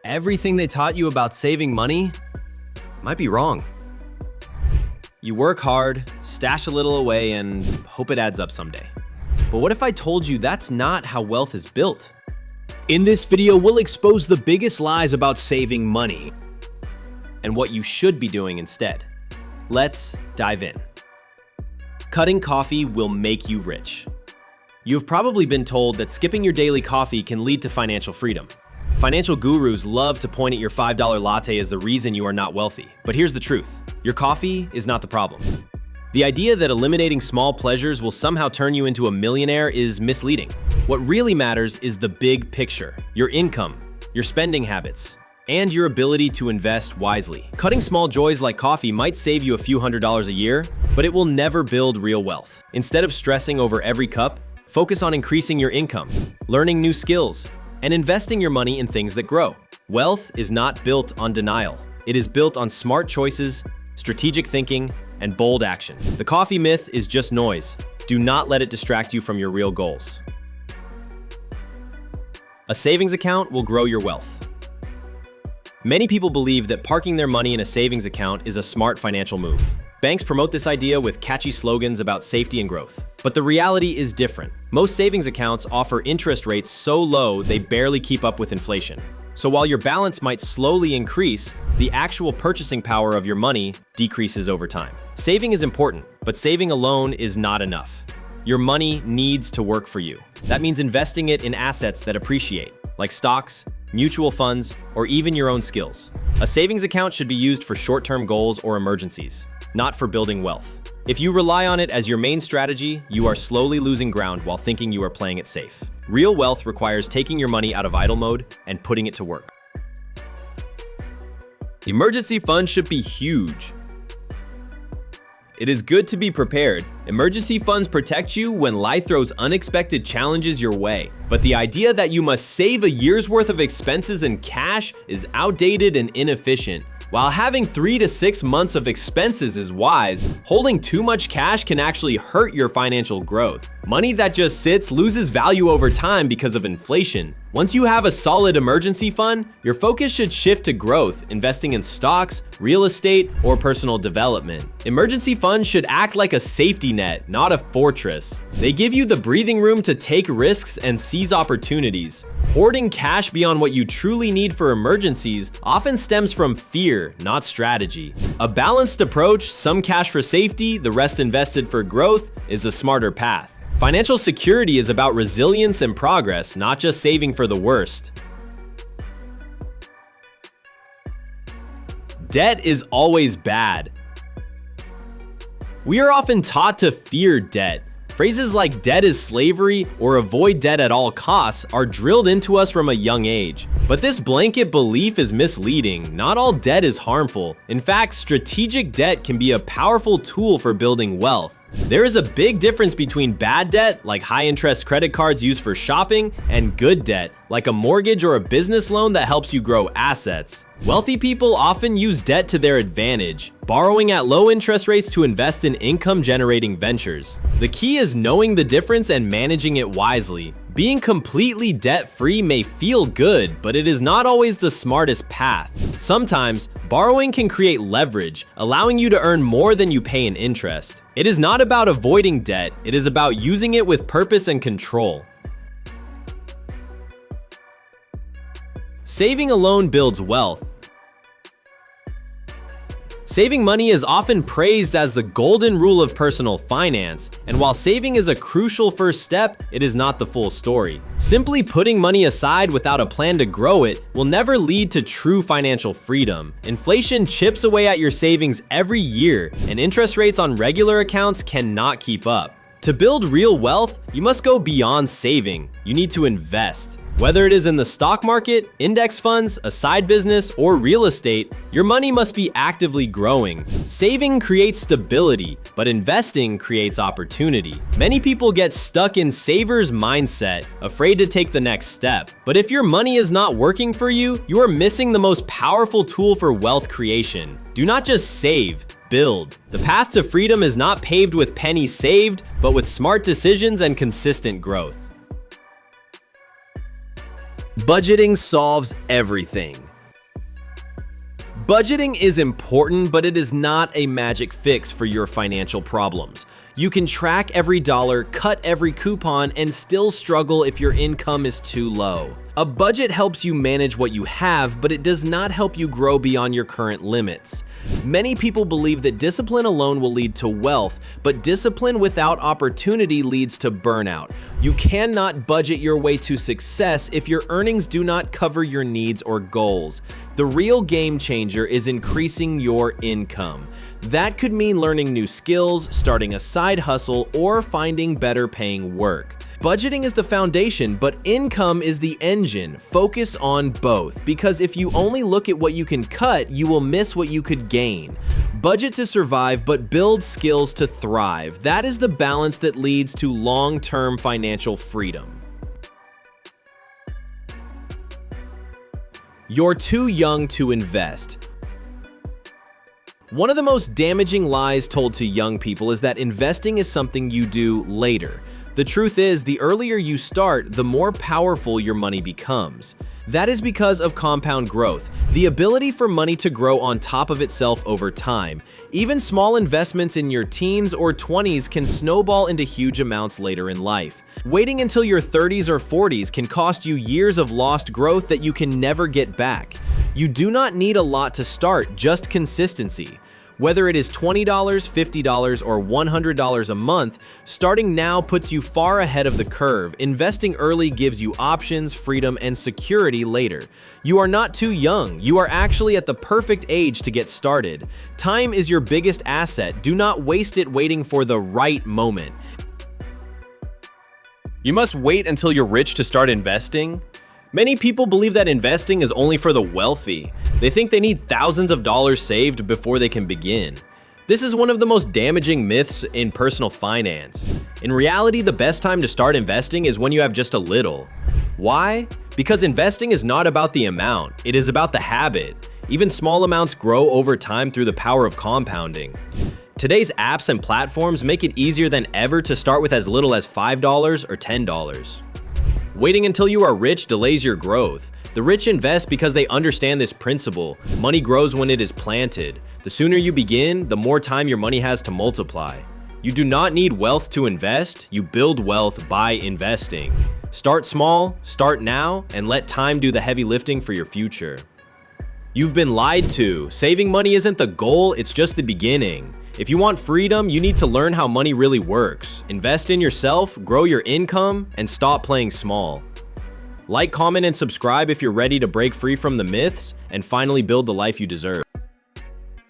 Everything they taught you about saving money might be wrong. You work hard, stash a little away, and hope it adds up someday. But what if I told you that's not how wealth is built? In this video, we'll expose the biggest lies about saving money And what you should be doing instead. Let's dive in. Cutting coffee will make you rich. You've probably been told that skipping your daily coffee can lead to financial freedom. Financial gurus love to point at your $5 latte as the reason you are not wealthy. But here's the truth. Your coffee is not the problem. The idea that eliminating small pleasures will somehow turn you into a millionaire is misleading. What really matters is the big picture, your income, your spending habits, and your ability to invest wisely. Cutting small joys like coffee might save you a few $100s a year, but it will never build real wealth. Instead of stressing over every cup, focus on increasing your income, learning new skills, and investing your money in things that grow. Wealth is not built on denial. It is built on smart choices, strategic thinking, and bold action. The coffee myth is just noise. Do not let it distract you from your real goals. A savings account will grow your wealth. Many people believe that parking their money in a savings account is a smart financial move. Banks promote this idea with catchy slogans about safety and growth. But the reality is different. Most savings accounts offer interest rates so low they barely keep up with inflation. So while your balance might slowly increase, the actual purchasing power of your money decreases over time. Saving is important, but saving alone is not enough. Your money needs to work for you. That means investing it in assets that appreciate, like stocks, mutual funds, or even your own skills. A savings account should be used for short-term goals or emergencies, not for building wealth. If you rely on it as your main strategy, you are slowly losing ground while thinking you are playing it safe. Real wealth requires taking your money out of idle mode and putting it to work. Emergency funds should be huge. It is good to be prepared. Emergency funds protect you when life throws unexpected challenges your way. But the idea that you must save a year's worth of expenses in cash is outdated and inefficient. While having 3 to 6 months of expenses is wise, holding too much cash can actually hurt your financial growth. Money that just sits loses value over time because of inflation. Once you have a solid emergency fund, your focus should shift to growth, investing in stocks, real estate, or personal development. Emergency funds should act like a safety net, not a fortress. They give you the breathing room to take risks and seize opportunities. Hoarding cash beyond what you truly need for emergencies often stems from fear, not strategy. A balanced approach, some cash for safety, the rest invested for growth, is a smarter path. Financial security is about resilience and progress, not just saving for the worst. Debt is always bad. We are often taught to fear debt. Phrases like debt is slavery or avoid debt at all costs are drilled into us from a young age. But this blanket belief is misleading. Not all debt is harmful. In fact, strategic debt can be a powerful tool for building wealth. There is a big difference between bad debt, like high-interest credit cards used for shopping, and good debt, like a mortgage or a business loan that helps you grow assets. Wealthy people often use debt to their advantage, borrowing at low interest rates to invest in income-generating ventures. The key is knowing the difference and managing it wisely. Being completely debt-free may feel good, but it is not always the smartest path. Sometimes, borrowing can create leverage, allowing you to earn more than you pay in interest. It is not about avoiding debt, it is about using it with purpose and control. Saving alone builds wealth. Saving money is often praised as the golden rule of personal finance, and while saving is a crucial first step, it is not the full story. Simply putting money aside without a plan to grow it will never lead to true financial freedom. Inflation chips away at your savings every year, and interest rates on regular accounts cannot keep up. To build real wealth, you must go beyond saving. You need to invest. Whether it is in the stock market, index funds, a side business, or real estate, your money must be actively growing. Saving creates stability, but investing creates opportunity. Many people get stuck in saver's mindset, afraid to take the next step. But if your money is not working for you, you are missing the most powerful tool for wealth creation. Do not just save, build. The path to freedom is not paved with pennies saved, but with smart decisions and consistent growth. Budgeting solves everything. Budgeting is important, but it is not a magic fix for your financial problems. You can track every dollar, cut every coupon, and still struggle if your income is too low. A budget helps you manage what you have, but it does not help you grow beyond your current limits. Many people believe that discipline alone will lead to wealth, but discipline without opportunity leads to burnout. You cannot budget your way to success if your earnings do not cover your needs or goals. The real game changer is increasing your income. That could mean learning new skills, starting a side hustle, or finding better paying work. Budgeting is the foundation, but income is the engine. Focus on both, because if you only look at what you can cut, you will miss what you could gain. Budget to survive, but build skills to thrive. That is the balance that leads to long-term financial freedom. You're too young to invest. One of the most damaging lies told to young people is that investing is something you do later. The truth is, the earlier you start, the more powerful your money becomes. That is because of compound growth, the ability for money to grow on top of itself over time. Even small investments in your teens or 20s can snowball into huge amounts later in life. Waiting until your 30s or 40s can cost you years of lost growth that you can never get back. You do not need a lot to start, just consistency. Whether it is $20, $50, or $100 a month, starting now puts you far ahead of the curve. Investing early gives you options, freedom, and security later. You are not too young. You are actually at the perfect age to get started. Time is your biggest asset. Do not waste it waiting for the right moment. You must wait until you're rich to start investing? Many people believe that investing is only for the wealthy. They think they need thousands of dollars saved before they can begin. This is one of the most damaging myths in personal finance. In reality, the best time to start investing is when you have just a little. Why? Because investing is not about the amount, it is about the habit. Even small amounts grow over time through the power of compounding. Today's apps and platforms make it easier than ever to start with as little as $5 or $10. Waiting until you are rich delays your growth. The rich invest because they understand this principle. Money grows when it is planted. The sooner you begin, the more time your money has to multiply. You do not need wealth to invest, you build wealth by investing. Start small, start now, and let time do the heavy lifting for your future. You've been lied to. Saving money isn't the goal, it's just the beginning. If you want freedom, you need to learn how money really works. Invest in yourself, grow your income, and stop playing small. Like, comment, and subscribe if you're ready to break free from the myths and finally build the life you deserve.